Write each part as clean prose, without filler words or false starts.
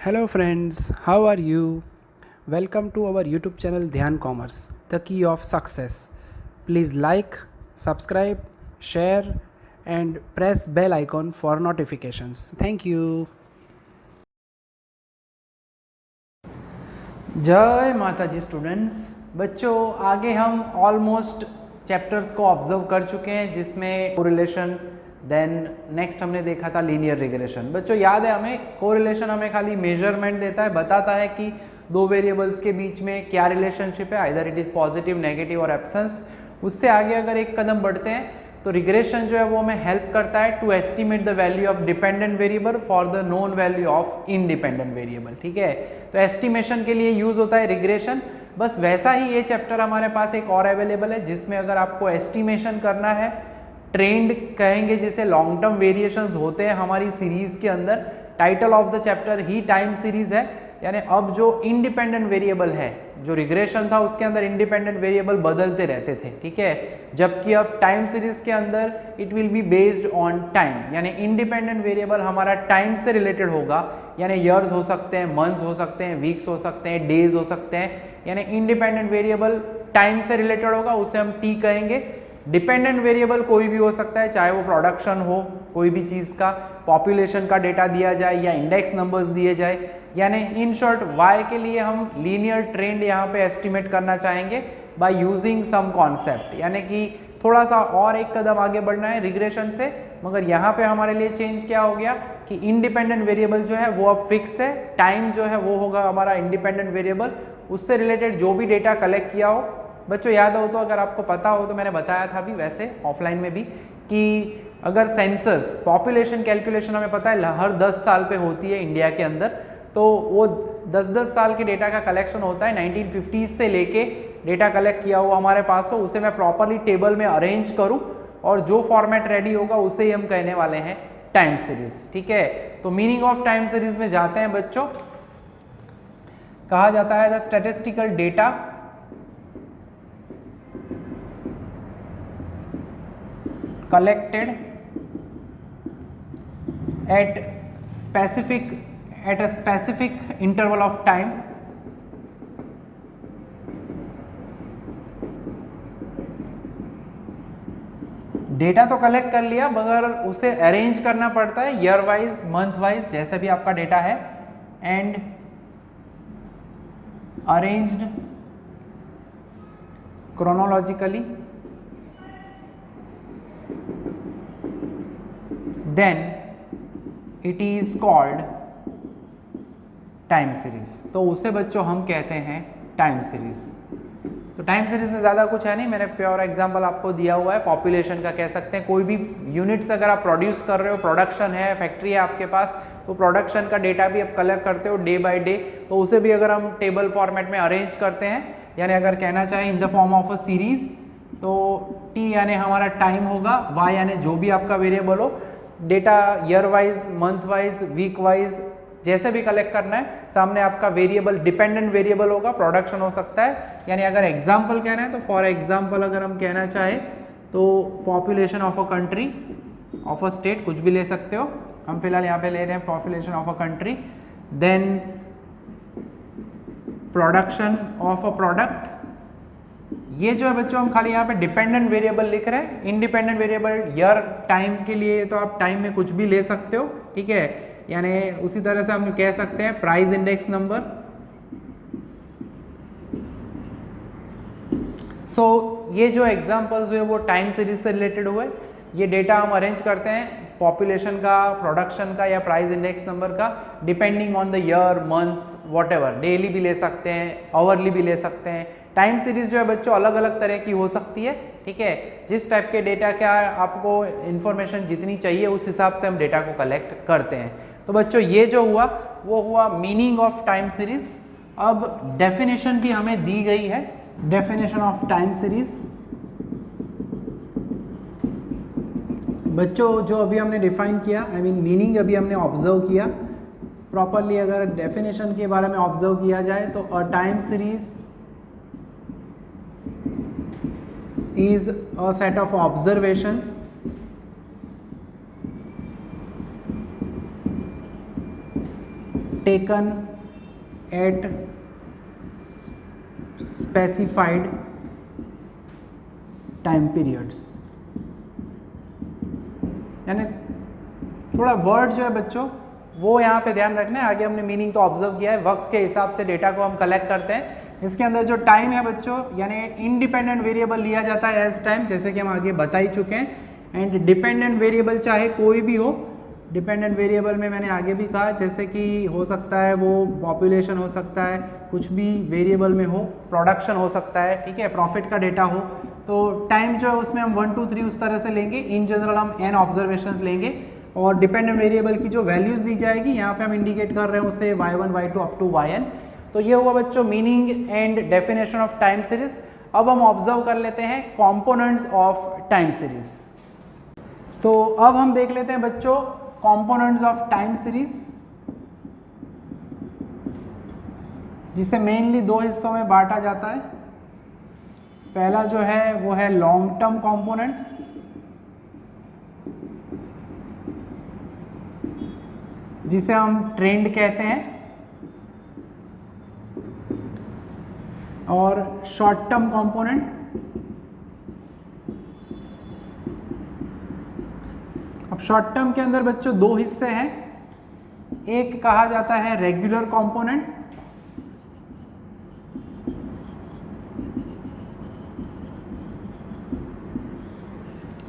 Hello friends, how are you? Welcome to our YouTube channel Dhyan Commerce, the key of success. Please like, subscribe, share and press bell icon for notifications. Thank you. जय माता जी students. बच्चों आगे हम almost chapters को observe कर चुके हैं जिसमें कोरिलेशन, देन नेक्स्ट हमने देखा था लीनियर रिग्रेशन। बच्चों याद है हमें कोरिलेशन हमें खाली मेजरमेंट देता है, बताता है कि दो वेरिएबल्स के बीच में क्या रिलेशनशिप है, either it is positive, negative और एब्सेंस। उससे आगे अगर एक कदम बढ़ते हैं तो रिग्रेशन जो है वो हमें हेल्प करता है to estimate the value of dependent variable for the known value of independent variable. ठीक है, तो एस्टिमेशन के लिए यूज होता है रिग्रेशन। बस वैसा ही ये चैप्टर हमारे पास एक और अवेलेबल है जिसमें अगर आपको एस्टिमेशन करना है, ट्रेंड कहेंगे जिसे, लॉन्ग टर्म वेरिएशंस होते हैं हमारी सीरीज के अंदर। Title of the chapter he time series है, यानी अब जो इंडिपेंडेंट वेरिएबल है, जो रिग्रेशन था उसके अंदर इंडिपेंडेंट वेरिएबल बदलते रहते थे। ठीक है, जबकि अब टाइम सीरीज के अंदर it will be based on time, यानी इंडिपेंडेंट वेरिएबल हमारा टाइम से रिलेटेड होगा, यानी ईयर्स हो सकते हैं, मंथ्स हो सकते हैं, वीक्स हो सकते हैं, डेज हो सकते हैं, यानी इंडिपेंडेंट वेरिएबल टाइम से रिलेटेड होगा, उसे हम टी कहेंगे। डिपेंडेंट वेरिएबल कोई भी हो सकता है, चाहे वो प्रोडक्शन हो, कोई भी चीज़ का पॉपुलेशन का डेटा दिया जाए या इंडेक्स नंबर्स दिए जाए, यानी इन शॉर्ट वाई के लिए हम लीनियर ट्रेंड यहाँ पे एस्टिमेट करना चाहेंगे बाय यूजिंग सम कॉन्सेप्ट, यानी कि थोड़ा सा और एक कदम आगे बढ़ना है रिग्रेशन से। मगर यहाँ पे हमारे लिए चेंज क्या हो गया कि इंडिपेंडेंट वेरिएबल जो है वो अब फिक्स है, टाइम जो है वो होगा हमारा इंडिपेंडेंट वेरिएबल, उससे रिलेटेड जो भी डेटा कलेक्ट किया हो। बच्चों याद हो तो, अगर आपको पता हो तो मैंने बताया था भी वैसे ऑफलाइन में भी कि अगर सेंसस पॉपुलेशन कैलकुलेशन हमें पता है हर 10 साल पे होती है इंडिया के अंदर, तो वो 10-10 साल के डेटा का कलेक्शन होता है। 1950s से लेके डेटा कलेक्ट किया हुआ हमारे पास हो, उसे मैं प्रॉपरली टेबल में अरेंज करूं और जो फॉर्मेट रेडी होगा उसे ही हम कहने वाले हैं टाइम सीरीज। ठीक है, तो मीनिंग ऑफ टाइम सीरीज में जाते हैं बच्चों। कहा जाता है the statistical data collected at a specific interval of time data तो कलेक्ट कर लिया मगर उसे अरेंज करना पड़ता है ईयर वाइज, मंथ वाइज, जैसे भी आपका डेटा है, and arranged chronologically, then it is called time series. तो उसे बच्चों हम कहते हैं टाइम सीरीज। तो टाइम सीरीज में ज़्यादा कुछ है नहीं, मैंने प्योर एग्जांपल आपको दिया हुआ है, पॉपुलेशन का कह सकते हैं। कोई भी यूनिट्स अगर आप प्रोड्यूस कर रहे हो, प्रोडक्शन है, फैक्ट्री है आपके पास, तो प्रोडक्शन का डेटा भी आप कलेक्ट करते हो डे बाय डे, तो उसे भी अगर हम टेबल फॉर्मेट में अरेंज करते हैं, यानी अगर कहना चाहें in the form of a series, तो टी यानी हमारा टाइम होगा, वाई यानी जो भी आपका वेरिएबल हो, data year wise, month wise, week wise, जैसे भी कलेक्ट करना है। सामने आपका वेरिएबल डिपेंडेंट वेरिएबल होगा, प्रोडक्शन हो सकता है, यानी अगर एग्जांपल कहना है तो फॉर एग्जांपल अगर हम कहना चाहें तो population of a country, of a state, कुछ भी ले सकते हो, हम फिलहाल यहाँ पे ले रहे हैं population of a country, then production of a product. ये जो है बच्चों हम खाली यहाँ पे डिपेंडेंट वेरिएबल लिख रहे हैं, इंडिपेंडेंट वेरिएबल ईयर टाइम के लिए तो आप टाइम में कुछ भी ले सकते हो। ठीक है, यानी उसी तरह से हम कह सकते हैं प्राइस इंडेक्स नंबर। सो ये जो एग्जांपल्स हुए वो टाइम सीरीज से रिलेटेड हुए। ये डेटा हम अरेंज करते हैं पॉपुलेशन का, प्रोडक्शन का या प्राइस इंडेक्स नंबर का, depending on the year, months, whatever, daily भी ले सकते हैं, आवरली भी ले सकते हैं। टाइम सीरीज जो है बच्चों अलग अलग तरह की हो सकती है। ठीक है, जिस टाइप के डेटा का आपको इन्फॉर्मेशन जितनी चाहिए उस हिसाब से हम डेटा को कलेक्ट करते हैं। तो बच्चों ये जो हुआ वो हुआ मीनिंग ऑफ टाइम सीरीज। अब डेफिनेशन भी हमें दी गई है, डेफिनेशन ऑफ टाइम सीरीज। बच्चों जो अभी हमने डिफाइन किया, आई मीन मीनिंग अभी हमने ऑब्जर्व किया प्रॉपरली, अगर डेफिनेशन के बारे में ऑब्जर्व किया जाए तो a time series is a set of observations taken at specified time periods. यानी थोड़ा वर्ड जो है बच्चों वो यहाँ पे ध्यान रखना है। आगे हमने मीनिंग तो ऑब्जर्व किया है, वक्त के हिसाब से डेटा को हम कलेक्ट करते हैं। इसके अंदर जो टाइम है बच्चों यानी इंडिपेंडेंट वेरिएबल लिया जाता है एज टाइम, जैसे कि हम आगे बता ही चुके हैं। एंड डिपेंडेंट वेरिएबल चाहे कोई भी हो, डिपेंडेंट वेरिएबल में मैंने आगे भी कहा जैसे कि हो सकता है वो पॉपुलेशन हो सकता है, कुछ भी वेरिएबल में हो, प्रोडक्शन हो सकता है, ठीक है, प्रॉफिट का डेटा हो। तो टाइम जो है उसमें हम 1 2 3 उस तरह से लेंगे। इन जनरल हम n ऑब्जर्वेशंस लेंगे और डिपेंडेंट वेरिएबल की जो वैल्यूज दी जाएगी यहाँ पे हम इंडिकेट कर रहे हैं उसे y1 y2 up to yn। तो ये हुआ बच्चों meaning and definition of time series. अब हम ऑब्जर्व कर लेते हैं कंपोनेंट्स ऑफ टाइम सीरीज। तो अब हम देख लेते हैं बच्चों कंपोनेंट्स ऑफ टाइम सीरीज, जिसे मेनली दो हिस्सों में बांटा जाता है। पहला जो है वो है लॉन्ग टर्म कंपोनेंट्स, जिसे हम ट्रेंड कहते हैं, और शॉर्ट टर्म कंपोनेंट। अब शॉर्ट टर्म के अंदर बच्चों दो हिस्से हैं। एक कहा जाता है रेगुलर कंपोनेंट,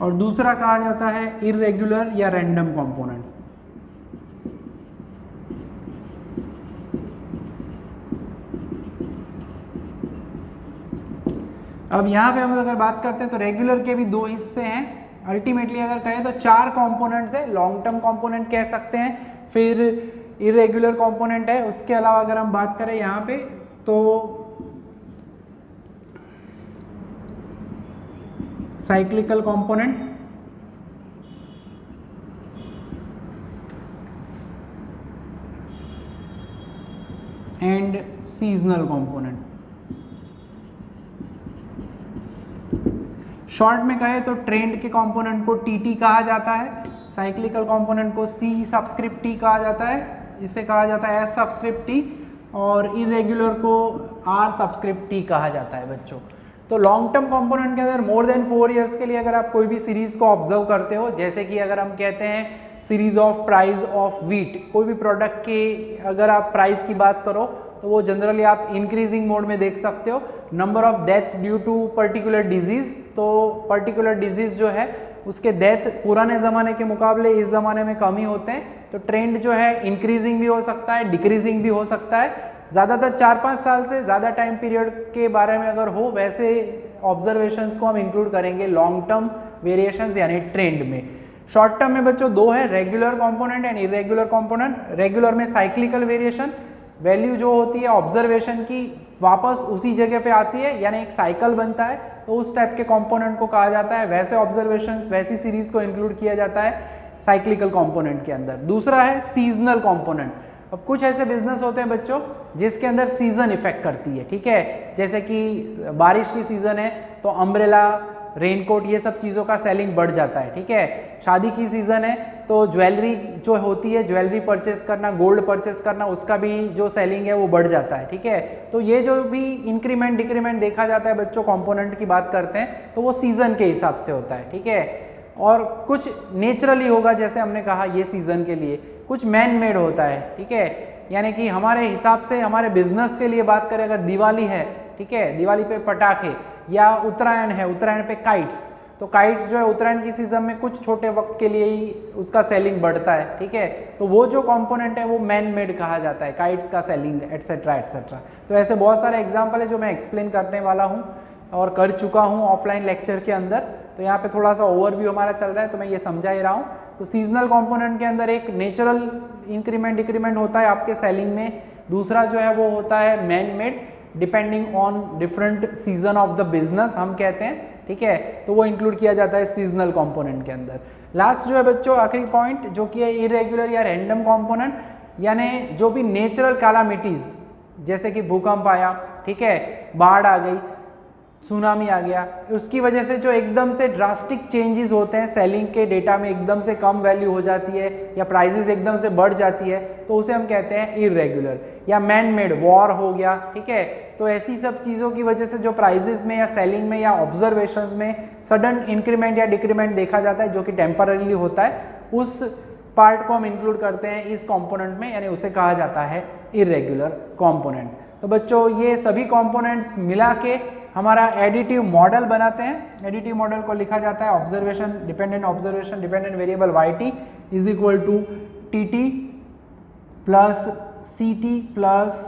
और दूसरा कहा जाता है इर्रेगुलर या रैंडम कंपोनेंट। अब यहाँ पे हम अगर बात करते हैं तो रेगुलर के भी दो हिस्से हैं। अल्टीमेटली अगर कहें तो 4 कंपोनेंट्स है। लॉन्ग टर्म कंपोनेंट कह सकते हैं, फिर इरेगुलर कंपोनेंट है। उसके अलावा अगर हम बात करें यहाँ पे तो cyclical component and seasonal component. Short में कहे तो ट्रेंड के कंपोनेंट को टीटी कहा जाता है, साइक्लिकल कंपोनेंट को सी सबस्क्रिप्ट टी कहा जाता है, इसे कहा जाता है एस सबस्क्रिप्ट टी, और इरेगुलर को आर सबस्क्रिप्ट टी कहा जाता है बच्चों। तो लॉन्ग टर्म कंपोनेंट के अंदर मोर देन 4 इयर्स के लिए अगर आप कोई भी सीरीज को ऑब्जर्व करते हो, जैसे कि अगर हम कहते हैं series of price of wheat, कोई भी प्रोडक्ट के अगर आप प्राइस की बात करो तो वो जनरली आप इंक्रीजिंग मोड में देख सकते हो। Number of deaths due to particular disease, तो पर्टिकुलर डिजीज जो है उसके डेथ पुराने ज़माने के मुकाबले इस ज़माने में कम ही होते हैं। तो ट्रेंड जो है इंक्रीजिंग भी हो सकता है, डिक्रीजिंग भी हो सकता है। ज़्यादातर 4-5 साल से ज़्यादा टाइम पीरियड के बारे में अगर हो, वैसे ऑब्जर्वेशंस को हम इंक्लूड करेंगे लॉन्ग टर्म वेरिएशंस यानी ट्रेंड में। शॉर्ट टर्म में बच्चों दो है, regular component and irregular component. Regular में साइक्लिकल वेरिएशन, वैल्यू जो होती है ऑब्जर्वेशन की वापस उसी जगह पे आती है, यानी एक साइकिल बनता है, तो उस टाइप के कंपोनेंट को कहा जाता है। वैसे ऑब्जर्वेशंस, वैसी सीरीज को इंक्लूड किया जाता है साइक्लिकल कंपोनेंट के अंदर। दूसरा है सीजनल कंपोनेंट। अब कुछ ऐसे बिजनेस होते हैं बच्चों जिसके अंदर सीजन इफेक्ट करती है, ठीक है, जैसे कि बारिश की सीजन है तो अम्ब्रेला, रेनकोट, ये सब चीज़ों का सेलिंग बढ़ जाता है, ठीक है। शादी की सीज़न है तो ज्वेलरी जो होती है, ज्वेलरी परचेस करना, गोल्ड परचेस करना, उसका भी जो सेलिंग है वो बढ़ जाता है, ठीक है। तो ये जो भी इंक्रीमेंट डिक्रीमेंट देखा जाता है बच्चों, कंपोनेंट की बात करते हैं तो वो सीज़न के हिसाब से होता है, ठीक है। और कुछ नेचुरली होगा, जैसे हमने कहा ये सीज़न के लिए, कुछ मैन मेड होता है, ठीक है। यानी कि हमारे हिसाब से हमारे बिजनेस के लिए बात करें, अगर दिवाली है, ठीक है, दिवाली पे पटाखे, या उत्तरायण है, उत्तरायण पे काइट्स, तो काइट्स जो है उत्तरायण की सीजन में कुछ छोटे वक्त के लिए ही उसका सेलिंग बढ़ता है, ठीक है। तो वो जो कंपोनेंट है वो मैन मेड कहा जाता है, काइट्स का सेलिंग एटसेट्रा एटसेट्रा। तो ऐसे बहुत सारे एग्जाम्पल है जो मैं एक्सप्लेन करने वाला हूँ और कर चुका हूँ ऑफलाइन लेक्चर के अंदर। तो यहाँ पे थोड़ा सा ओवरव्यू हमारा चल रहा है तो मैं ये समझा ही रहा हूँ। तो सीजनल कंपोनेंट के अंदर एक नेचुरल इंक्रीमेंट डिक्रीमेंट होता है आपके सेलिंग में, दूसरा जो है वो होता है man made, depending on different season of the business हम कहते हैं, ठीक है। तो वो इंक्लूड किया जाता है सीजनल कंपोनेंट के अंदर। लास्ट जो है बच्चों आखिरी पॉइंट जो कि है इरेगुलर या रैंडम कंपोनेंट, यानी जो भी नेचुरल कैलामिटीज, जैसे कि भूकंप आया, ठीक है, बाढ़ आ गई, सुनामी आ गया, उसकी वजह से जो एकदम से ड्रास्टिक चेंजेस होते हैं सेलिंग के डेटा में, एकदम से कम वैल्यू हो जाती है या प्राइसेस एकदम से बढ़ जाती है, तो उसे हम कहते हैं इरेगुलर। या मैन मेड वॉर हो गया, ठीक है, तो ऐसी सब चीज़ों की वजह से जो प्राइसेस में या सेलिंग में या ऑब्जर्वेशंस में सडन इंक्रीमेंट या डिक्रीमेंट देखा जाता है जो कि टेम्पररीली होता है, उस पार्ट को हम इंक्लूड करते हैं इस कंपोनेंट में, यानी उसे कहा जाता है इरेगुलर कंपोनेंट। तो बच्चों ये सभी कंपोनेंट्स मिला के हमारा एडिटिव मॉडल बनाते हैं। एडिटिव मॉडल को लिखा जाता है observation dependent variable yt is equal to tt plus ct plus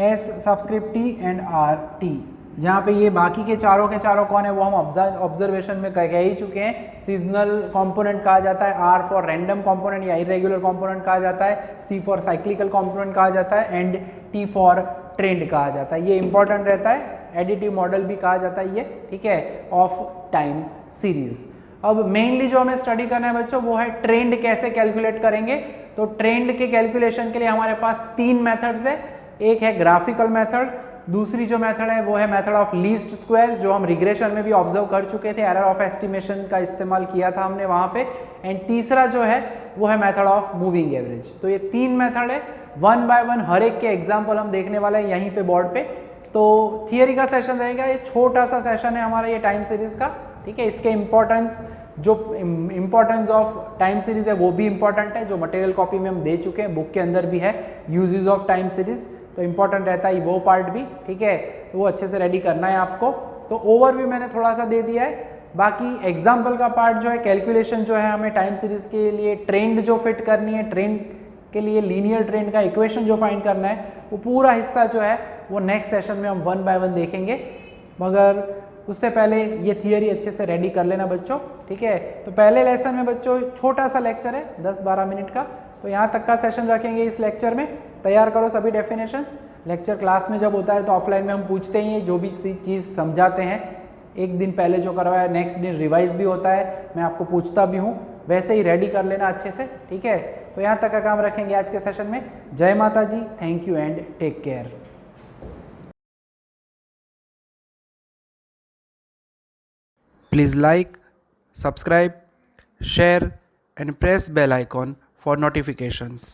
s subscript t and rt, जहाँ पे ये बाकी के चारों कौन है वो हम ऑब्जर्वेशन में कह ही चुके हैं। सीजनल कंपोनेंट कहा जाता है, r फॉर रैंडम कंपोनेंट या इरेगुलर कंपोनेंट कहा जाता है, c फॉर साइक्लिकल कंपोनेंट कहा जाता है एंड t फॉर ट्रेंड कहा जाता है। ये इंपॉर्टेंट रहता है, एडिटिव मॉडल भी कहा जाता है ये, ठीक है, ऑफ टाइम सीरीज। अब मेनली जो हमें स्टडी करना है बच्चों वो है ट्रेंड कैसे कैलकुलेट करेंगे। तो ट्रेंड के कैलकुलेशन के लिए हमारे पास 3 मेथड्स है। एक है ग्राफिकल मेथड, दूसरी जो मेथड है वो है मेथड ऑफ लीस्ट स्क्वायर, जो हम रिग्रेशन में भी ऑब्जर्व कर चुके थे, एरर ऑफ एस्टिमेशन का इस्तेमाल किया था हमने वहाँ पे। एंड तीसरा जो है वो है मेथड ऑफ मूविंग एवरेज। तो ये 3 मेथड है, 1 बाय 1 हर एक के एग्जाम्पल हम देखने वाले हैं यहीं पे बोर्ड पे। तो थियरी का सेशन रहेगा, ये छोटा सा सेशन है हमारा ये टाइम सीरीज का, ठीक है। इसके इम्पोर्टेंस, जो इम्पोर्टेंस ऑफ टाइम सीरीज है वो भी इम्पोर्टेंट है, जो मटेरियल कॉपी में हम दे चुके हैं, बुक के अंदर भी है यूजेस ऑफ टाइम सीरीज, तो इम्पोर्टेंट रहता है वो पार्ट भी, ठीक है। तो वो अच्छे से रेडी करना है आपको। तो ओवरव्यू मैंने थोड़ा सा दे दिया है, बाकी एग्जाम्पल का पार्ट जो है कैलकुलेशन जो है हमें टाइम सीरीज के लिए ट्रेंड जो फिट करनी है, ट्रेंड के लिए लीनियर ट्रेंड का इक्वेशन जो फाइंड करना है, वो पूरा हिस्सा जो है वो नेक्स्ट सेशन में हम 1 बाय 1 देखेंगे। मगर उससे पहले ये थियरी अच्छे से रेडी कर लेना बच्चों, ठीक है। तो पहले लेसन में बच्चों छोटा सा लेक्चर है 10-12 मिनट का, तो यहाँ तक का सेशन रखेंगे इस लेक्चर में। तैयार करो सभी डेफिनेशंस। लेक्चर क्लास में जब होता है तो ऑफलाइन में हम पूछते ही हैं, जो भी चीज़ समझाते हैं एक दिन पहले जो करवाया नेक्स्ट दिन रिवाइज भी होता है, मैं आपको पूछता भी हूँ, वैसे ही रेडी कर लेना अच्छे से, ठीक है। तो यहाँ तक का काम रखेंगे आज के सेशन में। जय माता जी, thank you and take care. Please like, subscribe, share and press bell icon for notifications.